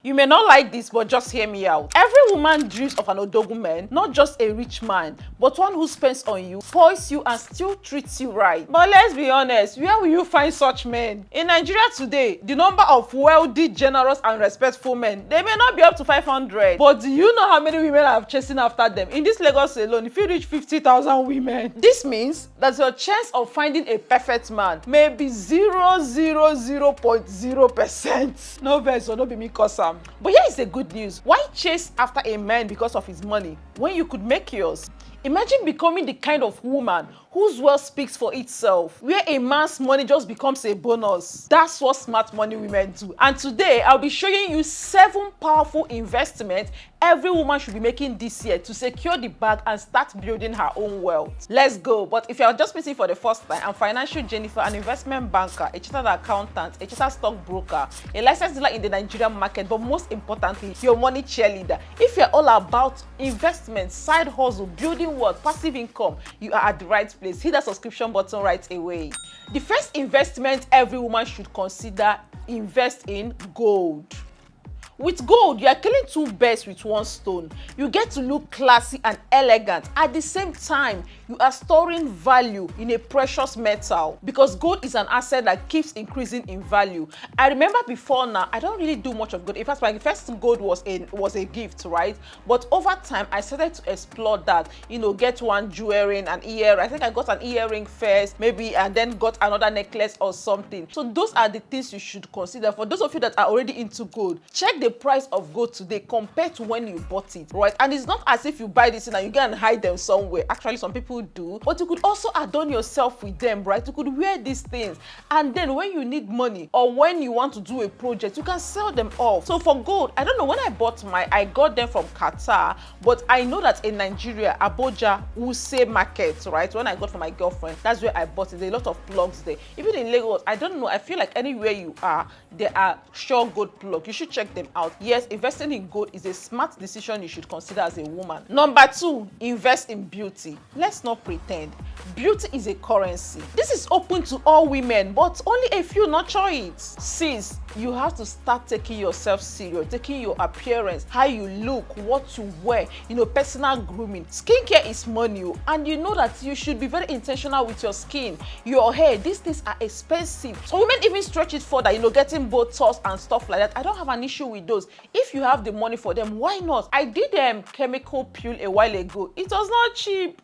You may not like this, but just hear me out. Every woman dreams of an odogu man, not just a rich man, but one who spends on you, spoils you, and still treats you right. But let's be honest, where will you find such men? In Nigeria today, the number of wealthy, generous, and respectful men, they may not be up to 500. But do you know how many women are chasing after them? In this Lagos alone, if you reach 50,000 women, this means that your chance of finding a perfect man may be 0.0%. No verse, or no be me cause am. But here is the good news. Why chase after a man because of his money when you could make yours? Imagine becoming the kind of woman whose wealth speaks for itself, where a man's money just becomes a bonus. That's what smart money women do. And today, I'll be showing you 7 powerful investments every woman should be making this year to secure the bag and start building her own wealth. Let's go. But if you're just meeting for the first time, I'm Financial Jennifer, an investment banker, a chartered accountant, a chartered stockbroker, a licensed dealer in the Nigerian market, but most importantly, your money cheerleader. If you're all about investment, side hustle, building wealth, passive income, you are at the right place. Hit that subscription button right away. The first investment every woman should consider: invest in gold. With gold, you are killing 2 birds with 1 stone. You get to look classy and elegant. At the same time, you are storing value in a precious metal, because gold is an asset that keeps increasing in value. I remember before now, I don't really do much of gold. In fact, my first gold was a gift, right? But over time, I started to explore that. You know, get one jewelry, an earring. I think I got an earring first, maybe, and then got another necklace or something. So those are the things you should consider. For those of you that are already into gold, check the price of gold today compared to when you bought it, right? And it's not as if you buy this and you go and hide them somewhere. Actually, some people do, but you could also adorn yourself with them, right? You could wear these things, and then when you need money or when you want to do a project, you can sell them off. So for gold, I don't know, when I bought I got them from Qatar, but I know that in Nigeria, Abuja, Wuse Market, right? When I got for my girlfriend, that's where I bought it. There are a lot of plugs there. Even in Lagos, I don't know, I feel like anywhere you are, there are sure gold plugs. You should check them out. Yes, investing in gold is a smart decision you should consider as a woman. Number 2, invest in beauty. Let's not pretend. Beauty is a currency. This is open to all women, but only a few nurture it. Sis, you have to start taking yourself serious, taking your appearance, how you look, what you wear, personal grooming. Skincare is money, and you know that you should be very intentional with your skin, your hair. These things are expensive. So women even stretch it further, getting Botox and stuff like that. I don't have an issue with those. If you have the money for them, why not? I did chemical peel a while ago. It was not cheap.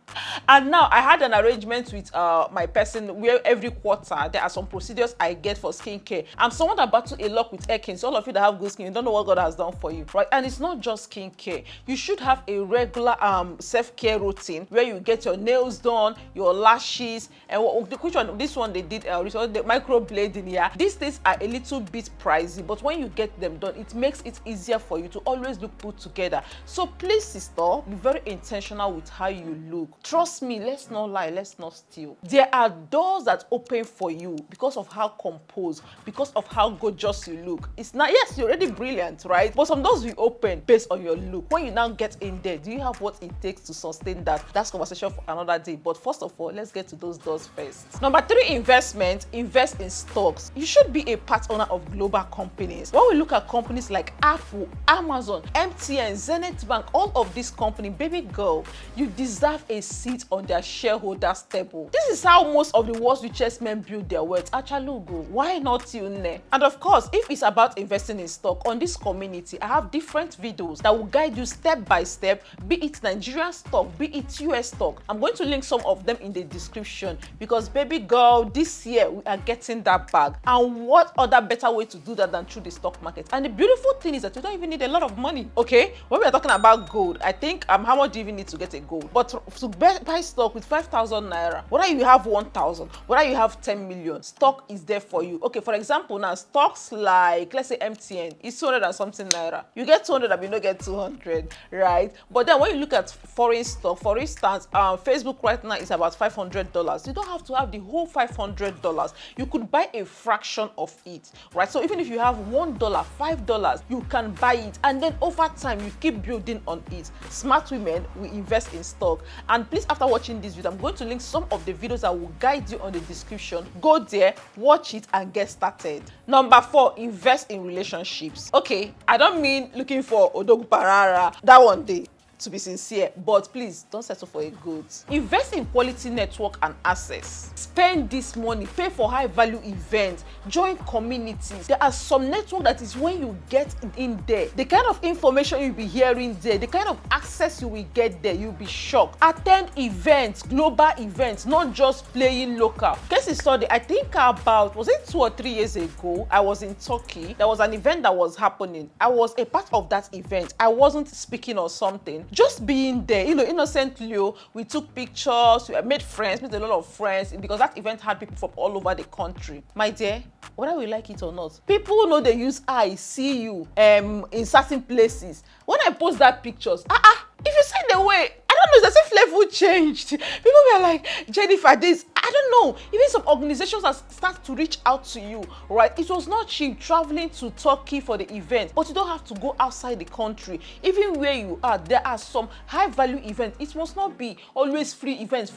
And now I had an arrangement with my person where every quarter there are some procedures I get for skincare. I'm someone that battle a lot with acne. So all of you that have good skin, you don't know what God has done for you, right? And it's not just skincare. You should have a regular self-care routine where you get your nails done, your lashes, and which one? This one they did the microblading. Yeah, these things are a little bit pricey, but when you get them done, it makes it easier for you to always look put together. So please, sister, be very intentional with how you look. Trust me, let's not lie, let's not steal. There are doors that open for you because of how composed, because of how gorgeous you look. It's not, yes, you're already brilliant, right? But some doors will open based on your look. When you now get in there, do you have what it takes to sustain that? That's conversation for another day. But first of all, let's get to those doors first. Number 3, investment. Invest in stocks. You should be a part owner of global companies. When we look at companies like Apple, Amazon, MTN, Zenith Bank, all of these companies, baby girl, you deserve a seat on their shareholders table. This is how most of the world's richest men build their wealth. Actually, why not you, ne? And of course, if it's about investing in stock, on this community, I have different videos that will guide you step by step, be it Nigerian stock, be it US stock. I'm going to link some of them in the description, because baby girl, this year we are getting that bag. And what other better way to do that than through the stock market? And the beautiful thing is that you don't even need a lot of money, okay? When we are talking about gold, I think how much do you even need to get a gold? But to buy stock with 5,000 naira, whether you have 1,000, whether you have 10 million, stock is there for you. Okay, for example, now stocks like, let's say MTN is 200 and something naira. You get 200 and you don't get 200, right? But then when you look at foreign stock, for instance, Facebook right now is about $500. You don't have to have the whole $500. You could buy a fraction of it, right? So even if you have $1, $5, $100, you can buy it, and then over time you keep building on it. Smart women will invest in stock. And please, after watching this video, I'm going to link some of the videos that will guide you on the description. Go there, watch it, and get started. Number 4, invest in relationships. Okay, I don't mean looking for Odogu Parara, that one day, to be sincere, but please don't settle for a good. Invest in quality network and access. Spend this money, pay for high value events, join communities. There are some network that is when you get in there, the kind of information you'll be hearing there, the kind of access you will get there, you'll be shocked. Attend events, global events, not just playing local. Case study, I think about, was it 2 or 3 years ago, I was in Turkey. There was an event that was happening. I was a part of that event. I wasn't speaking or something. Just being there, innocently, we took pictures, we made friends, made a lot of friends, because that event had people from all over the country. My dear, whether we like it or not, people know they use I see you in certain places. When I post that pictures, if you see the way, I don't know, it's as if level changed. People were like, Jennifer, this, I don't know. Even some organizations that start to reach out to you, right? It was not cheap traveling to Turkey for the event, but you don't have to go outside the country. Even where you are, there are some high value events. It must not be always free events,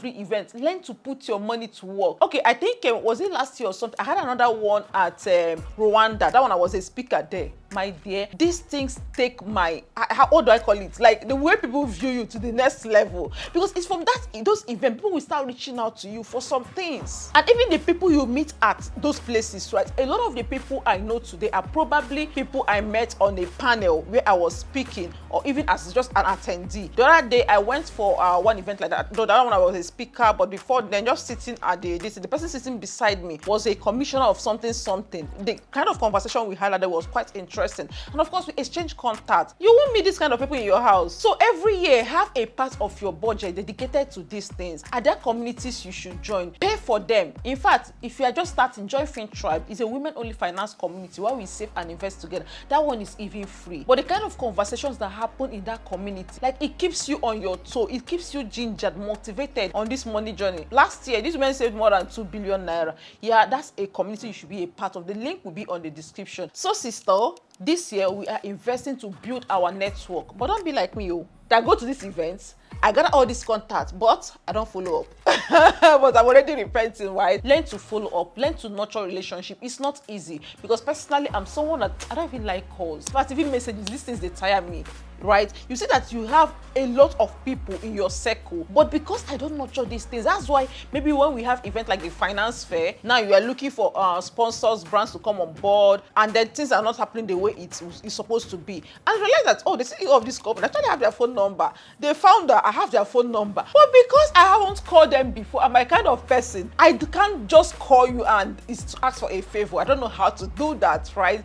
Learn to put your money to work. Okay, I think, was it last year or something? I had another one at Rwanda. That one I was a speaker there. My dear, these things take my, how do I call it? Like the way people view you to the next level. Because it's from those events, people will start reaching out to you for some things. And even the people you meet at those places, right? A lot of the people I know today are probably people I met on a panel where I was speaking, or even as just an attendee. The other day, I went for one event like that. Though that one I was a speaker, but before then, just sitting at the person sitting beside me was a commissioner of something. The kind of conversation we had that was quite interesting. And of course, we exchange contact. You won't meet this kind of people in your house. So every year, have a part of your budget dedicated to these things. Are there communities you should join? Pay for them. In fact, if you are just starting, join Tribe. It's a women-only finance community where we save and invest together. That one is even free. But the kind of conversations that happen in that community, like it keeps you on your toe. It keeps you gingered, motivated on this money journey. Last year, these women saved more than 2 billion naira. Yeah, that's a community you should be a part of. The link will be on the description. So, sister, this year we are investing to build our network. But don't be like me, that go to these events, I got all these contacts, but I don't follow up. But I'm already repenting, right? Learn to follow up, learn to nurture relationship. It's not easy, because personally, I'm someone that I don't even like calls. In fact, even messages, these things, they tire me. Right? You see that you have a lot of people in your circle, but because I don't nurture these things, that's why maybe when we have events like the finance fair, now you are looking for sponsors, brands to come on board, and then things are not happening the way it's supposed to be. And you realize that, the CEO of this company actually have their phone number. The founder, I have their phone number. But because I haven't called them before, I'm my kind of person, I can't just call you and it's to ask for a favor. I don't know how to do that, right?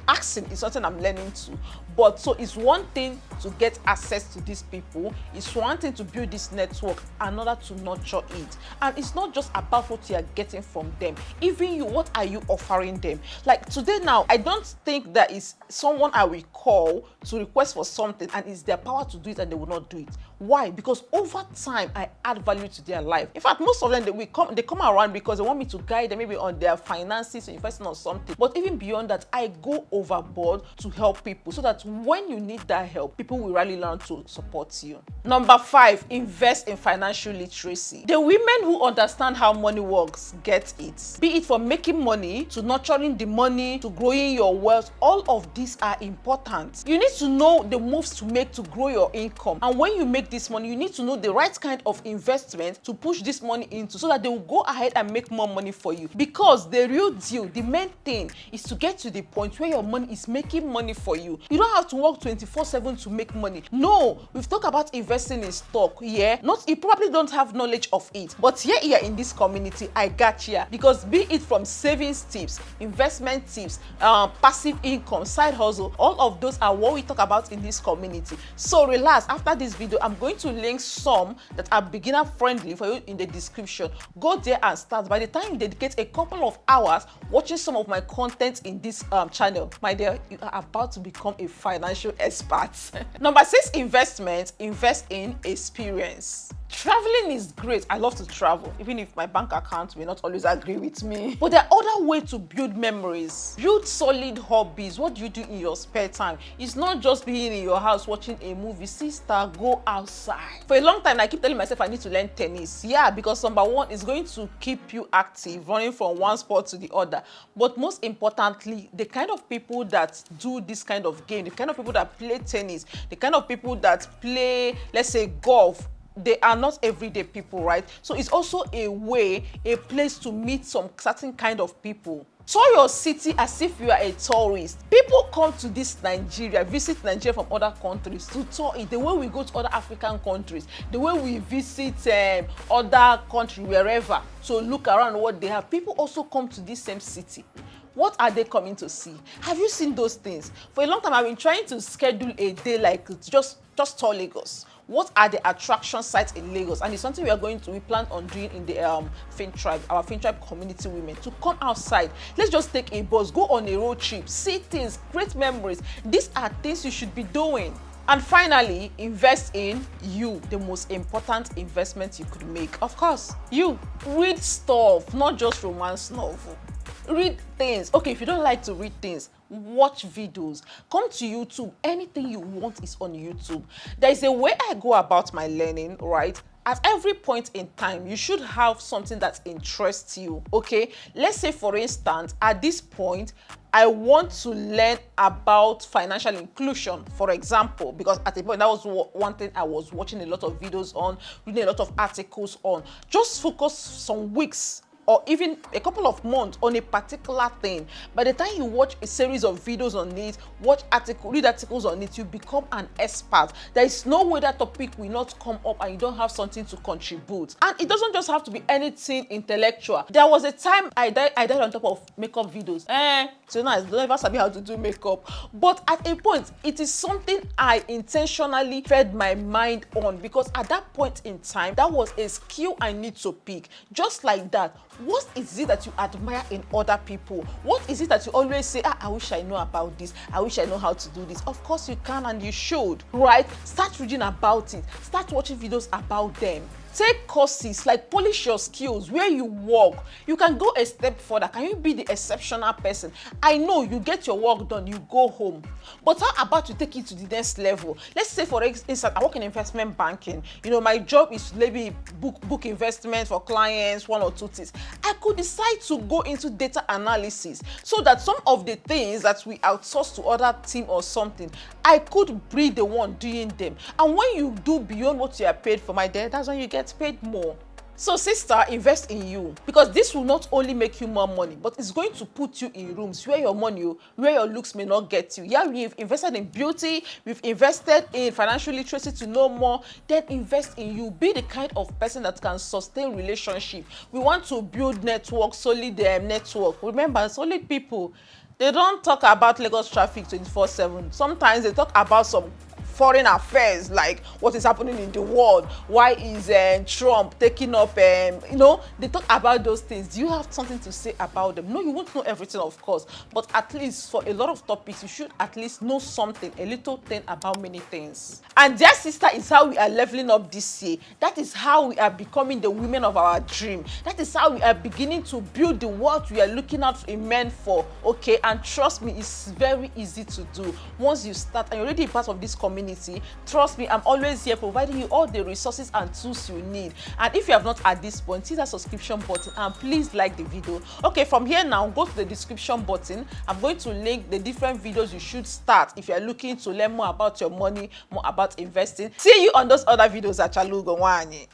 Asking is something I'm learning to. But so it's one thing to get access to these people, it's one thing to build this network, another to nurture it. And it's not just about what you are getting from them. Even you, what are you offering them? Like today now, I don't think there is someone I will call to request for something and it's their power to do it and they will not do it. Why? Because over time, I add value to their life. In fact, most of them, they come around because they want me to guide them maybe on their finances, investing on something. But even beyond that, I go overboard to help people so that when you need that help, people will really learn to support you. Number 5, invest in financial literacy. The women who understand how money works get it. Be it from making money, to nurturing the money, to growing your wealth, all of these are important. You need to know the moves to make to grow your income. And when you make this money, you need to know the right kind of investment to push this money into so that they will go ahead and make more money for you. Because the real deal, the main thing is to get to the point where your money is making money for you. You don't have to work 24/7 to make money. No, we've talked about investing in stock. Yeah, you probably don't have knowledge of it, but here in this community, I got you. Because be it from savings tips, investment tips, passive income, side hustle, all of those are what we talk about in this community. So relax. After this video, I'm going to link some that are beginner friendly for you in the description. Go there and start. By the time you dedicate a couple of hours watching some of my content in this channel, my dear, you are about to become a financial expert. Number 6, investment. Invest in experience. Traveling is great. I love to travel, even if my bank account may not always agree with me. But there are other ways to build memories, build solid hobbies. What do you do in your spare time? It's not just being in your house watching a movie. Sister, go outside. For a long time, I keep telling myself I need to learn tennis. Yeah, because number one, it's going to keep you active, running from one sport to the other. But most importantly, the kind of people that do this kind of game, the kind of people that play tennis, the kind of people that play, let's say, golf, they are not everyday people, right? So it's also a way, a place to meet some certain kind of people. Tour your city as if you are a tourist. People come to this Nigeria, visit Nigeria from other countries to tour it. The way we go to other African countries, the way we visit other countries, wherever, to look around what they have. People also come to this same city. What are they coming to see? Have you seen those things? For a long time, I've been trying to schedule a day like just tour Lagos. What are the attraction sites in Lagos? And it's something we plan on doing in the Fintribe, our Fintribe community women, to come outside. Let's just take a bus, go on a road trip, see things, create memories. These are things you should be doing. And finally, invest in you, the most important investment you could make. Of course, you. Read stuff, not just romance novel. Read things. Okay, if you don't like to read things, watch videos. Come to YouTube. Anything you want is on YouTube. There is a way I go about my learning, right? At every point in time, you should have something that interests you, okay? Let's say, for instance, at this point, I want to learn about financial inclusion, for example, because at a point, that was one thing I was watching a lot of videos on, reading a lot of articles on. Just focus some weeks or even a couple of months on a particular thing. By the time you watch a series of videos on it, read articles on it, you become an expert. There is no way that topic will not come up and you don't have something to contribute. And it doesn't just have to be anything intellectual. There was a time I died on top of makeup videos. So now I don't ever sabi how to do makeup. But at a point, it is something I intentionally fed my mind on, because at that point in time, that was a skill I need to pick. Just like that. What is it that you admire in other people? What is it that you always say, I wish I know about this. I wish I know how to do this. Of course you can and you should, right? Start reading about it. Start watching videos about them. Take courses, like polish your skills where you work. You can go a step further. Can you be the exceptional person? I know you get your work done, you go home. But how about you take it to the next level? Let's say, for instance, I work in investment banking. You know, my job is to maybe book investment for clients, one or two things. I could decide to go into data analysis so that some of the things that we outsource to other team or something, I could be the one doing them. And when you do beyond what you are paid for, my dear, that's when you get paid more. So sister, invest in you, because this will not only make you more money, but it's going to put you in rooms where your money, where your looks may not get you. Yeah, we've invested in beauty, we've invested in financial literacy to know more. Then invest in you. Be the kind of person that can sustain relationship. We want to build network, solid network. Remember, solid people, they don't talk about Lagos traffic 24/7. Sometimes they talk about some foreign affairs, like what is happening in the world. Why is Trump taking up, they talk about those things. Do you have something to say about them? No, you won't know everything, of course, but at least for a lot of topics, you should at least know something, a little thing about many things. And dear sister, is how we are leveling up this year. That is how we are becoming the women of our dream. That is how we are beginning to build the world we are looking out in men for, okay? And trust me, it's very easy to do. Once you start and you're already part of this community, trust me, I'm always here providing you all the resources and tools you need. And if you have not at this point, hit that subscription button and please like the video. Okay, from here now, go to the description button. I'm going to link the different videos you should start if you're looking to learn more about your money, more about investing. See you on those other videos at Chalugo Wani.